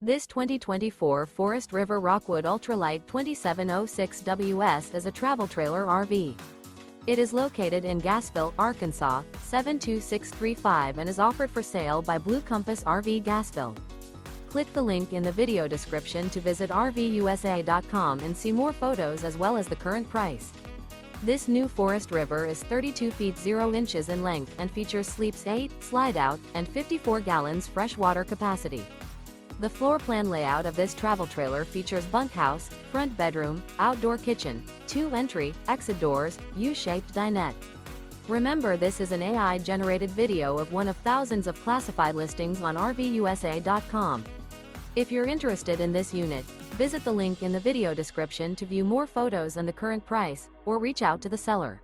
This 2024 Forest River Rockwood Ultralight 2706WS is a travel trailer RV. It is located in Gassville, Arkansas, 72635 and is offered for sale by Blue Compass RV Gassville. Click the link in the video description to visit RVUSA.com and see more photos as well as the current price. This new Forest River is 32 feet 0 inches in length and features sleeps 8, Slideout, and 54 gallons fresh water capacity. The floor plan layout of this travel trailer features bunkhouse, front bedroom, outdoor kitchen, 2 entry, exit doors, U-shaped dinette. Remember, this is an AI-generated video of one of thousands of classified listings on RVUSA.com. If you're interested in this unit, visit the link in the video description to view more photos and the current price, or reach out to the seller.